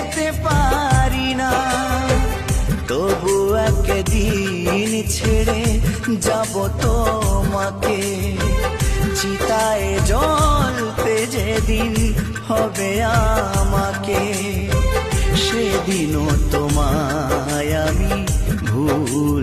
যেতে পারি না, তবু একদিন ছেড়ে যাব তোমাকে। চিতায় জ্বলতে যেদিন হবে আমাকে, সেদিনও তোমায় আমি ভুল